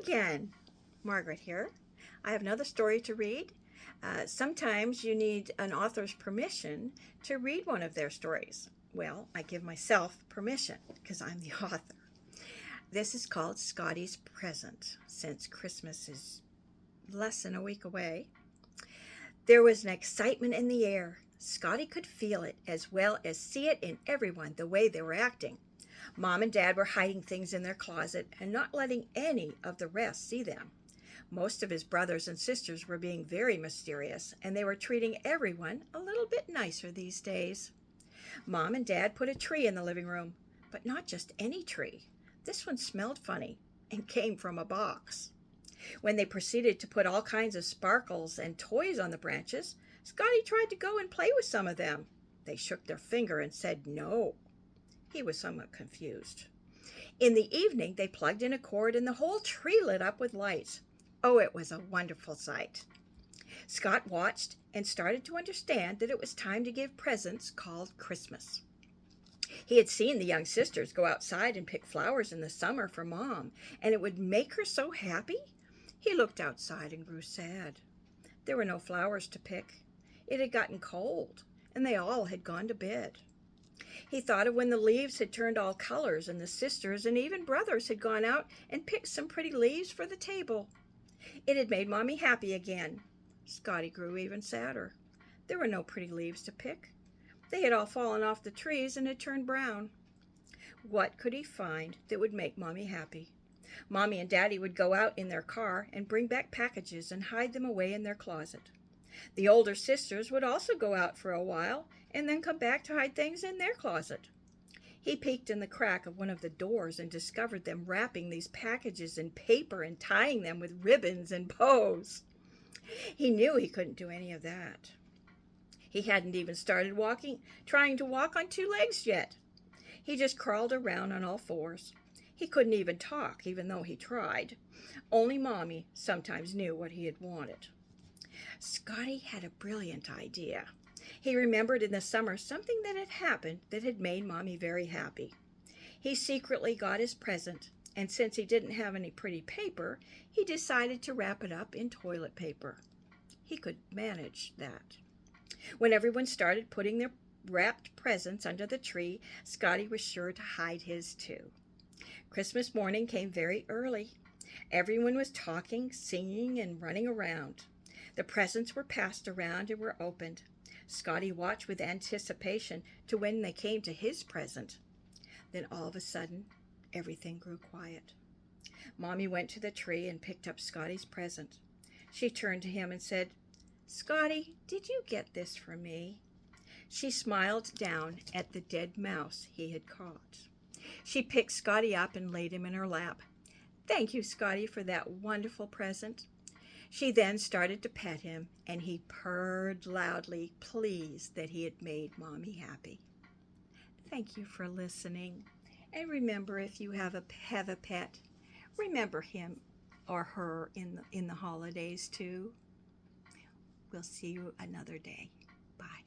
again. Margaret here. I have another story to read. Sometimes you need an author's permission to read one of their stories. Well, I give myself permission because I'm the author. This is called Scotty's Present, since Christmas is less than a week away. There was an excitement in the air. Scotty could feel it as well as see it in everyone, the way they were acting. Mom and Dad were hiding things in their closet and not letting any of the rest see them. Most of his brothers and sisters were being very mysterious, and they were treating everyone a little bit nicer these days. Mom and Dad put a tree in the living room, but not just any tree. This one smelled funny and came from a box. When they proceeded to put all kinds of sparkles and toys on the branches, Scotty tried to go and play with some of them. They shook their finger and said no. He was somewhat confused. In the evening, they plugged in a cord and the whole tree lit up with lights. Oh, it was a wonderful sight. Scott watched and started to understand that it was time to give presents called Christmas. He had seen the young sisters go outside and pick flowers in the summer for Mom, and it would make her so happy. He looked outside and grew sad. There were no flowers to pick. It had gotten cold, and they all had gone to bed. He thought of when the leaves had turned all colors and the sisters and even brothers had gone out and picked some pretty leaves for the table. It had made Mommy happy again. Scotty grew even sadder. There were no pretty leaves to pick. They had all fallen off the trees and had turned brown. What could he find that would make Mommy happy? Mommy and Daddy would go out in their car and bring back packages and hide them away in their closet. The older sisters would also go out for a while and then come back to hide things in their closet. He peeked in the crack of one of the doors and discovered them wrapping these packages in paper and tying them with ribbons and bows. He knew he couldn't do any of that. He hadn't even started trying to walk on two legs yet. He just crawled around on all fours. He couldn't even talk, even though he tried. Only Mommy sometimes knew what he had wanted. Scotty had a brilliant idea. He remembered in the summer something that had happened that had made Mommy very happy. He secretly got his present, and since he didn't have any pretty paper, he decided to wrap it up in toilet paper. He could manage that. When everyone started putting their wrapped presents under the tree, Scotty was sure to hide his too. Christmas morning came very early. Everyone was talking, singing, and running around. The presents were passed around and were opened. Scotty watched with anticipation to when they came to his present. Then all of a sudden, everything grew quiet. Mommy went to the tree and picked up Scotty's present. She turned to him and said, "Scotty, did you get this for me?" She smiled down at the dead mouse he had caught. She picked Scotty up and laid him in her lap. "Thank you, Scotty, for that wonderful present." She then started to pet him, and he purred loudly, pleased that he had made Mommy happy. Thank you for listening. And remember, if you have a pet, remember him or her in the holidays too. We'll see you another day. Bye.